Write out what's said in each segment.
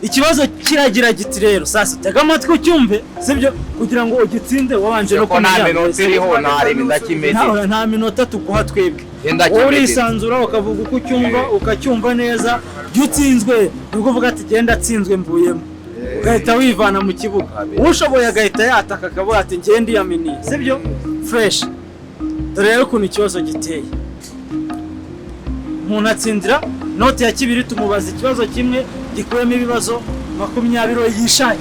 ikibazo kiragira giti rero sasa tega amatwi ucyumve sibyo kugira ngo ugitsinde wabanje no kumenya nta minota iriho ntari ndakimeze nta minota tukuha twebwe urisanzura ukavuga uko ucyumva ukacyumva neza byutsinzwe nuko uvuga ati genda atsinzwe mbuyemo ugahita wivana mu kibuga ushoboye agahita yataka akavuga ati ngende yamini sibyo fresh dore rero ukuntu ikibazo giteye umuntu atsindira note ya kibiri tumubaza ikibazo kimwe gikuyemo ibibazo 20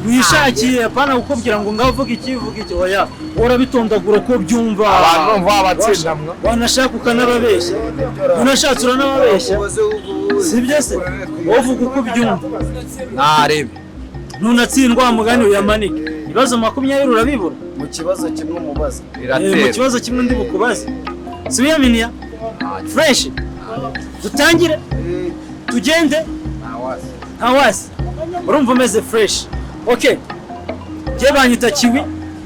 wishakiye apana gukubwira ngo ngavuga iki oya urabitondagura ko byumva abantu mva abatsindamwa wanashaka ukanababeshya unashatse uranababeshya sibyo se uvuga uko byumva narebe nunatsindwa mugani uyamanike ibibazo 20 urabibura mu kibazo kimwe umubaza mu kibazo kimwe ndi bukubaze sibiyaminiya fresh dutangire tugende ntawasi urumva umeze fresh okay je banyita kiwi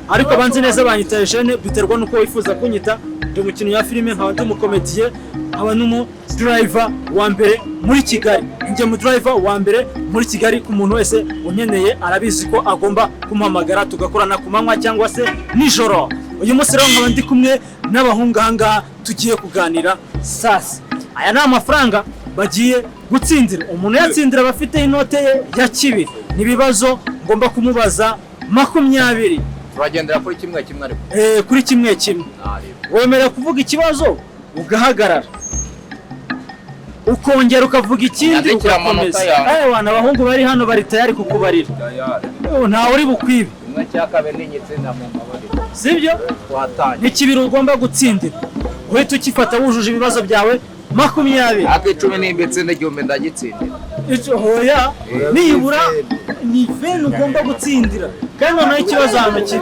ariko banze neza banyita Eugene biterwa nuko wifuza kunyita ndi umukino ya filime nkaba ndi umukomediye nkaba numu driver wa mbere muri Kigali nje mu driver wa mbere muri Kigali ku muntu wese unyeneye arabizi ko agomba kumpamagara tugakorana ku manywa cyangwa se nijoro uyu munsi rero nkaba ndi kumwe n'abahunganga tugiye kuganira sasa aya ni amafaranga bagiye gutsindira umuntu yatsindira bafite inote ye ya kibiri nibibazo ngomba kumubaza 20 turagendera kuri kimwe ariko kuri kimwe wemera kuvuga ikibazo ugahagarara ukongera ukavuga ikindi ugakomeza wana abahungu bari hano bari tayari kukubarira nta uri bukwibe kimwe cyakabe n'inyitsinda mu mabari sibyo twatanye n'ikibiri ugomba gutsindira uhita ukifata wujuje ibibazo byawe 20 akicumi n'imbetse n'igihumbi ndagitsindira hoya nibura ni fen ugomba gutsindira kandi noneho ikibazo ahantu kiri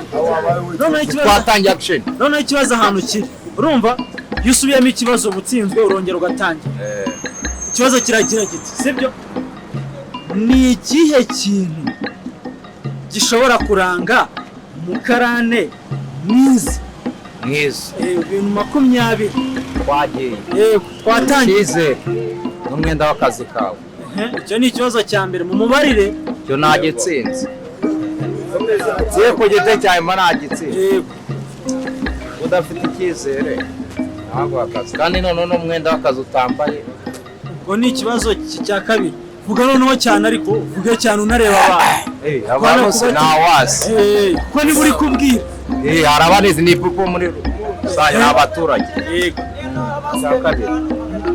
twatangiye action noneho ikibazo ahantu kiri urumva iyo usubiyemo ikibazo ubutsinzwe urongera ugatangira ikibazo kiragira giti sibyo ni ikihe kintu gishobora kuranga umukarane mwiza ibintu 20 twagiye twatangiye n'umwenda w'akazi kawe icyo ni ikibazo cya mbere mu mubarire cyo nagitsinze ziye ku gite cyawe managitsinze udafite icyizere ntabwo akazi kandi none n'umwenda w'akazi utambaye ubwo ni ikibazo cya kabiri vuga noneho cyane ariko vuge cyane unareba abantu bose ntawasi kuko niba uri kubwira harabanizi ni ipupo muri rusange n'abaturage yego cya kabiri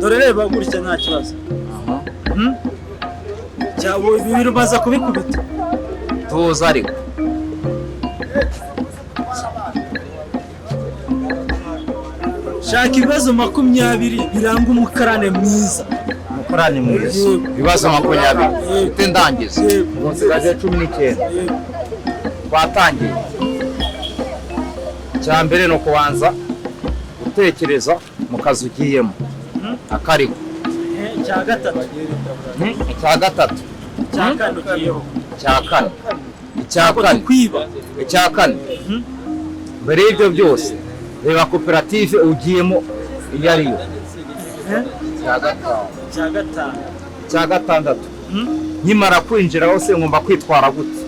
dore reba gutya nta kibazo cyabo ibintu baza kubikubita tuza ariko shaka ibibazo 20 biranga umukarane mwiza umukarane mwiza ibibazo 20 ute ndangiza usigaje 19 twatangiye cya mbere no kubanza gutekereza mu kazi ugiyemo akariko cya gatatu icya kane mbere y'ibyo byose reba koperative ugiyemo iyo ariyo cya gatandatu nkimara kwinjira hose ngomba kwitwara gute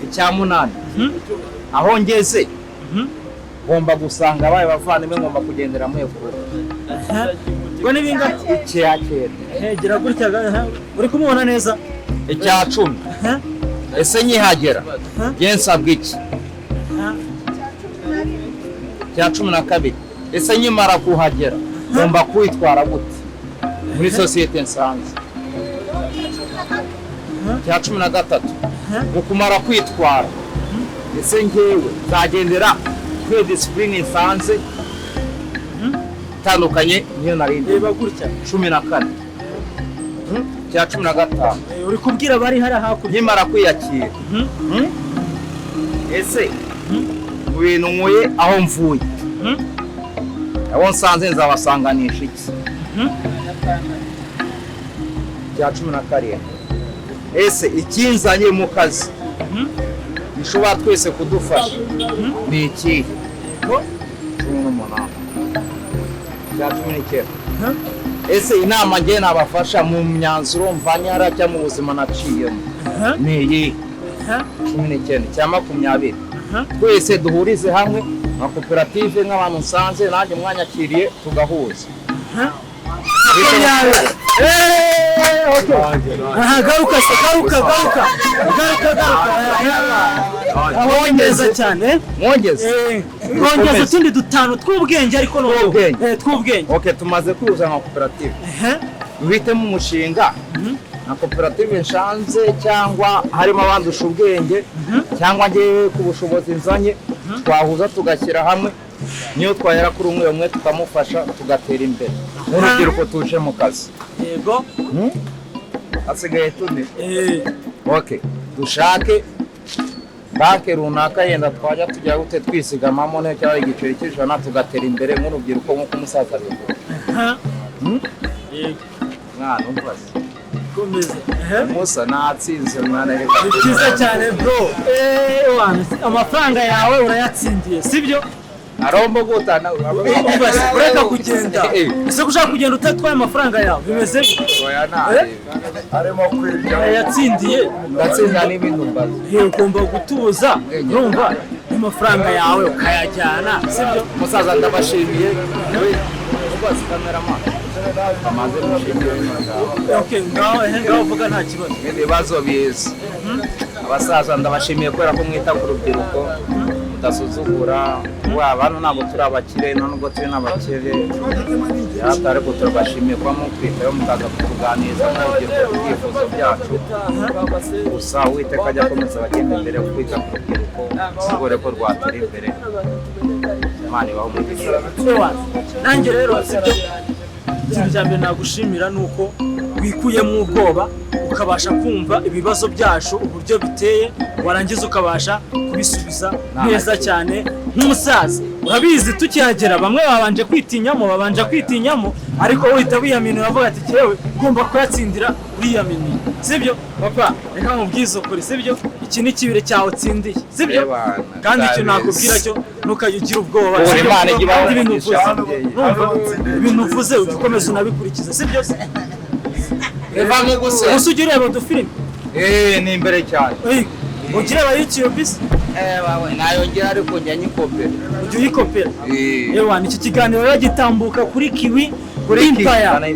icya munani aho ngeze ngomba gusanga abaye bavandimwe ngomba kugendera mu ekuru ngo nibinga icyakera hegera gutya uri kumubona neza icya 10 ese nyihagera yensabwe iki cya 12 ese nyimara kuhagera ngomba kwitwara gute muri societe nsanze cya 13 ukumara kwitwara ese ngewe zagendera kuri discipline nsanze tandukanye niyo narinde reba gutya 14 cya 15 uri kubwira bari hari hakurya nyimara kwiyakira ese mu bintu nkuye aho mvuye aho nsanze nzabasanganisha iki cya 17 ese ikinzanye mu kazi gishobora twese kudufasha ni iki 18 cya 19. Ese inama ngiye nabafasha mu myanzuro mvanyara cyangwa mu buzima naciyemo ni iyi 19 cyangwa 20. Twese duhurize hamwe nka koperative nk'abantu nsanze nanjye mwanyakiriye tugahuza. garuka ahongeza cyane mwongeza utundi dutanu tw'ubwenge ariko tw'ubwenge. Okay, tumaze kuza nka koperative bihitemo umushinga na koperative nshanze cyangwa harimo abandusha ubwenge cyangwa ngewe ku bushobozi nzanye twahuza tugashyira hamwe niyo twahera kuri umwe tukamufasha tugatera imbere n'urubyiruko tuje mu kazi. Yego asigaye tune okay, dushake banke runaka yenda twajya tujya gute twisigamamo ne cyangwa igiceri cy'ijana tugatera imbere nk'urubyiruko nk'uko umusaza bivuga. Yego mwana umvaze komeza musa natsinze mwana reka cyiza cyane bro. Amafaranga yawe urayatsindiye sibyo? arombo gutana ureka kugenda ese ushaka kugenda utatwaye amafaranga yawe bimeze oya na arimo kwirya yatsindiye ndatsinda n'ibintu mbaza ugomba gutuza urumva amafaranga yawe ukayajyana sibyo? musaza ndabashimiye ubaze cameraman amaze mushimiye. Okay, ngaho vuga nta kibazo. Ibibazo biza abasaza ndabashimiye kubera ko mwita ku rubyiruko mutasuzugura abantu ntabwo turi abakire nubwo turi n'abakire yatare ko turabashimiye kuba mukwitaho mukaza kutuganiza n'urubyiruko ibyifuzo byacu gusa Uwiteka ajya akomeza abagenda imbere kwita ku rubyiruko sigure ko rwatera imbere Imana ibaho umugisha. Nanjye rero sibyo ikintu cya mbere nagushimira ni uko wikuyemo ubwoba ukabasha kumva ibibazo byacu uburyo biteye warangiza ukabasha kubisubiza neza cyane nk'umusaza. Urabizi tukihagera bamwe babanje kwitinyamo ariko uhita wiyamina uravuga ati cyewe ugomba kuyatsindira uriyaminiye sibyo? Papa reka mubwize ukuri sibyo? Iki ni kibire cyawe utsindiye sibyo? Kandi icyo nakubwira cyo ntukagira ubwoba ibintu uvuze ukomeza unabikurikiza sibyo? Evamo gusa usujye ureba udufilime ni imbere cyane ugira aba YouTube se bawe nayongera ariko njya nyikopera ujye uyikopera. Iki kiganiro yagitambuka kuri Kiwi Empire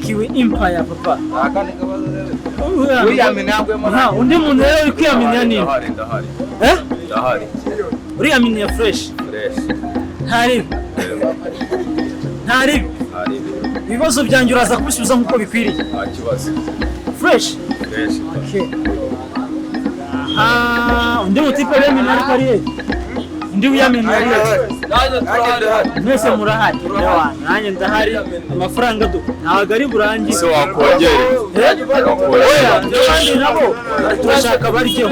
Kiwi Empire papa. Undi muntu rero uri kwiyaminiya nini? Ndahari uriyaminiya fresh ntari ibibazo byanjye uraza kubisubiza nk'uko bikwiriye. nta kibazo Fresh. Okay. Undi mutipe wiyaminiya ariko ari he? Undi wiyaminiya ari he? Mwese murahari. Nanjye ndahari amafaranga ntabwo ari burangi. Se wakongera Abandi nabo turashaka baryeho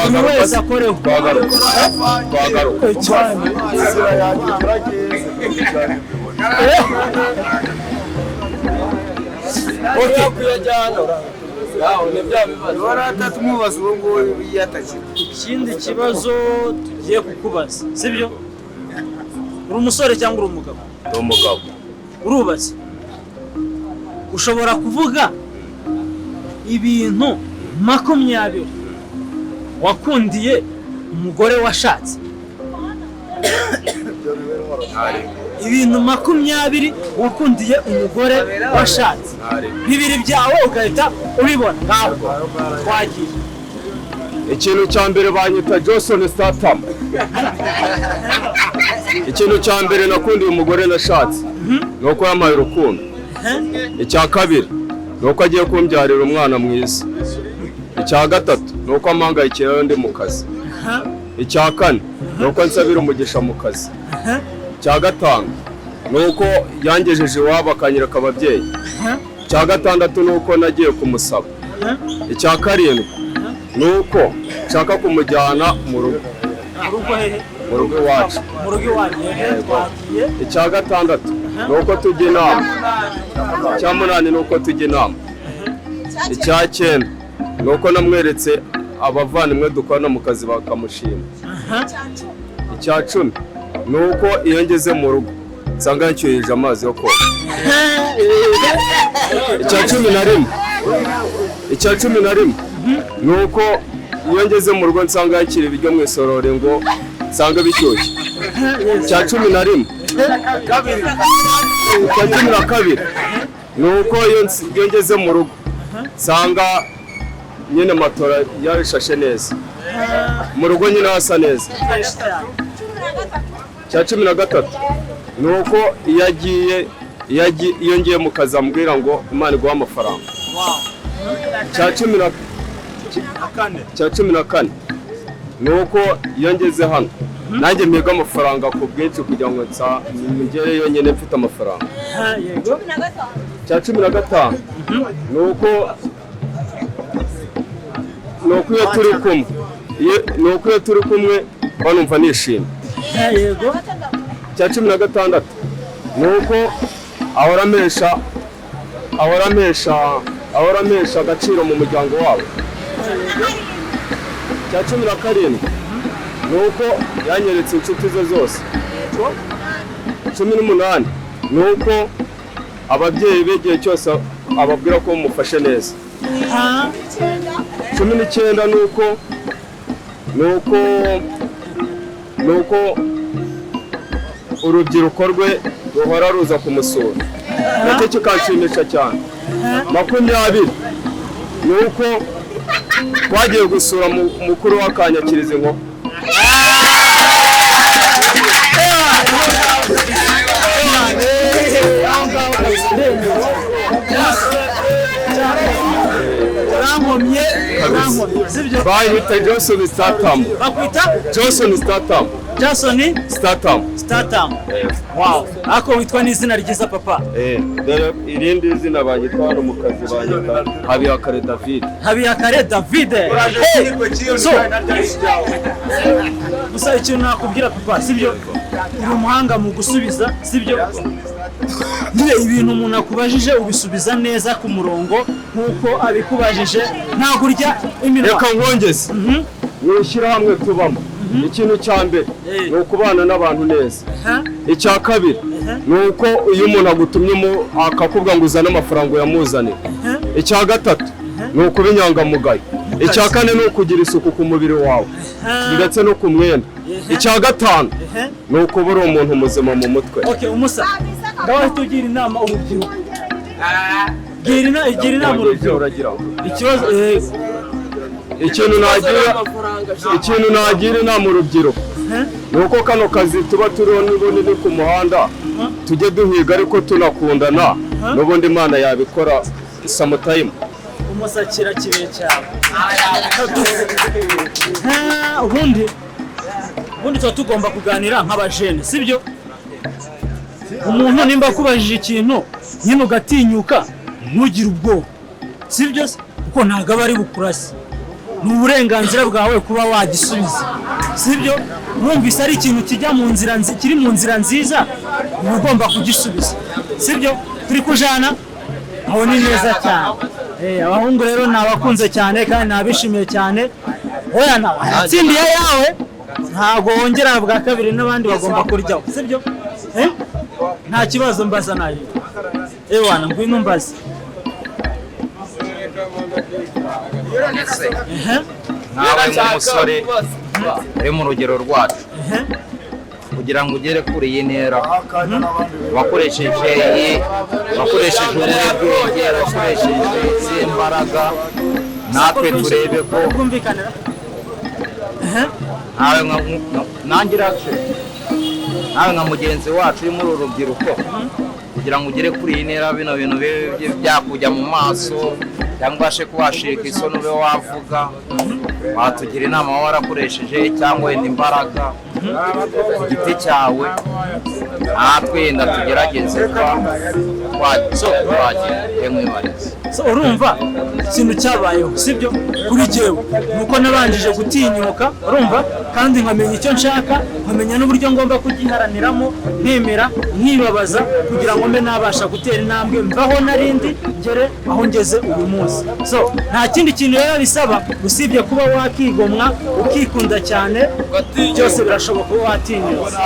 umuntu wese akoreho twagaruka cyane. Ikindi kibazo tugiye kukubaza sibyo? Uri umusore cyangwa uri umugabo? Ndi umugabo. Urubatse? Ushobora kuvuga ibintu 20 wakundiye umugore washatse? Ibintu 20 wakundiye umugore washatse, bibiri byawe ugahita ubibona ntabwo twagiye. Ikintu cya mbere banyita Johnson Statham. Ikintu cya mbere nakundiye umugore nashatse nuko yamaye urukundo. Icya kabiri nuko agiye kumbyarira umwana mwiza. Icya gatatu nuko ampangayikira ndi mu kazi. Icya kane nuko nsabira umugisha mu kazi. Icya gatanu nuko yangejeje iwabo akanyereka ababyeyi. Icya gatandatu nuko nagiye kumusaba. Icya karindwi nuko nshaka kumujyana mu rugo. Mu rugo iwacu. Icya gatandatu nuko tujya inama. Icya munani nuko tujya inama. Icya cyenda nuko namweretse abavandimwe dukorana mu kazi bakamushima. Icya cumi nuko iyo ngeze mu rugo nsanga yacyuhije amazi yo koga. Icya cumi na rimwe ni uko iyo ngeze mu rugo nsanga yakira ibiryo mu isorori ngo nsanga bishyushye. Icya cumi na kabiri ni uko iyo ngeze mu rugo nsanga nyine matora yarishashe neza, mu rugo nyine hasa neza. Icya cumi na gatatu ni uko iyo ngiye mu kazi ambwira ngo Imana iguha amafaranga. Icya cumi na kane ni uko iyo ngeze hano nanjye mpiga amafaranga ku bwinshi kugira ngo ngereyo nyine mfite amafaranga. Icya cumi na gatanu ni uko iyo turi kumwe banumva nishimye. Icya cumi na gatandatu ni uko ahora amesha agaciro mu muryango wabo. Icya cumi na karindwi ni uko yanyeretse inshuti ze zose. 18 ni uko ababyeyi b'igihe cyose ababwira ko mufashe neza. 19 ni uko urubyiruko rwe ruhora ruza kumusura, nacyo kikanshimisha cyane. 20 ni uko twagiye gusura mukuru w'akanyakiriza inkoko. Bahita Johnson Statham. Bakwita Johnson Statham. Wow. Ako witwa n'izina ryiza papa. Irindi zina banyita hano mu kazi banyita Habiyakare David. So gusa ikintu nakubwira papa sibyo, uri umuhanga mu gusubiza sibyo. Niba ibintu umuntu akubajije ubisubiza neza ku murongo nkuko abikubajije, ntabwo urya iminwa. Reka nkongeze nishyira hamwe tubamo. Ikintu cya mbere ni ukubana n'abantu neza. Icya kabiri ni uko iyo umuntu agutumye akakubwira ngo uzane amafaranga uyamuzanire. Icya gatatu ni ukuba inyangamugayo. Icya kane ni ukugira isuku ku mubiri wawe ndetse no ku mwenda. Icya gatanu ni ukuba uri umuntu muzima mu mutwe. Okay, umusa ngaho tugira inama urubyiruko. Gira inama urubyiruko. Ikibazo ikintu nagira inama urubyiruko ni uko kano kazi tuba turiho n'ubundi ni ku muhanda tujye duhiga ariko tunakundana, n'ubundi Imana yabikora samutayimu. Umusakira kibe cyawe. Ubundi tuba tugomba kuganira nk'abajene sibyo. Umuntu nimba akubajije ikintu nyine ugatinyuka ntugire ubwoba sibyo, kuko ntabwo aba ari bukurase. Ni uburenganzira bwawe kuba wagisubiza sibyo. Mwumvise ari ikintu kijya mu nzira kiri mu nzira nziza, uba ugomba kugisubiza sibyo. Turi kujana aho ni neza cyane. Abahungu rero nabakunze cyane kandi nabishimiye cyane. Oya natsindiye yawe ntabwo wongera bwa kabiri, n'abandi bagomba kuryaho sibyo. Nta kibazo mbaza nayo. Ewana ngwino mbaza. Nawe nk'umusore uri mu rugero rwacu, kugira ngo ugere kuri iyi ntera wakoresheje ubwenge, wakoresheje imbaraga. Natwe turebe ko nawe nka mugenzi wacu uri muri uru rubyiruko, kugira ngo ugere kuri iyi ntera bino bintu byakujya mu maso cyangwa ubashe kubashirika isoni ube wavuga, watugira inama waba warakoresheje cyangwa wenda imbaraga ku giti cyawe, natwe yenda tugerageze twagiye mwibariza. Urumva ikintu cyabayeho sibyo kuri jyewe nuko nabanjije gutinyuka, urumva kandi nkamenya icyo nshaka, nkamenya n'uburyo ngomba kugiharaniramo, nkemera nkibabaza kugira ngo mbe nabasha gutera intambwe mvaho narindi ngere aho ngeze uyu munsi. So nta kindi kintu rero bisaba usibye kuba wakigomwa ukikunda cyane, byose birashoboka kuba watinyuza.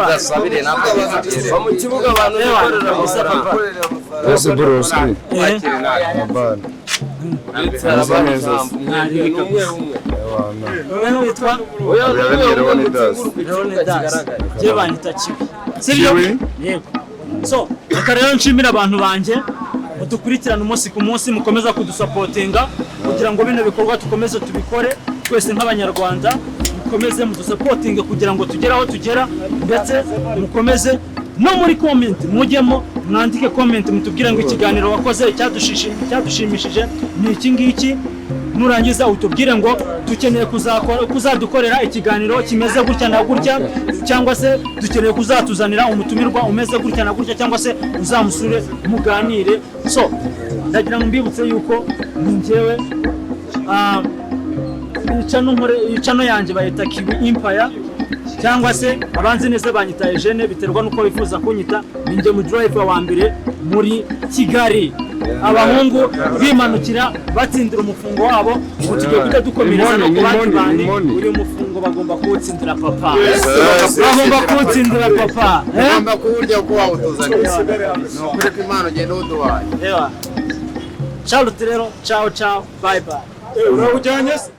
Gasabire ntabwo bizagera mu kibuga abantu bikorera amafaranga Ese Bruce So reka rero nshimira abantu banjye mudukurikirana umunsi ku munsi, mukomeza kudusapotinga kugira ngo bino bikorwa tukomeze tubikore twese nk'abanyarwanda, mukomeze mudusapotinge kugira ngo tugere aho tugera, ndetse mukomeze no muri comment mujyemo mwandike comment mutubwire ngo ikiganiro wakoze cyadushimishije ni iki ngiki, nurangiza utubwire ngo dukeneye kuzadukorera ikiganiro kimeze gutya na gutya, cyangwa se dukeneye kuzatuzanira umutumirwa umeze gutya na gutya, cyangwa se uzamusure muganire. So ndagira ngo mbibutse yuko ni njyewe icano yanjye bayita Kiwi Empire, cyangwa se abanzi neza banyita Eugene, biterwa nuko bifuza kunyita. Ninjye mu driver wa mbere muri Kigali, abahungu bimanukira batsindira umufungo wabo, ubu tugiye kujya dukomereza no kubandi bandi. Uyu mufungo bagomba kuwutsindira papa, bagomba kuwutsindira papa, ugomba kuwurya uko wawutuzaniye, no kureka impano ugenda uduhaye. Ciao rero, ciao, bye bye. Urawujyanye se?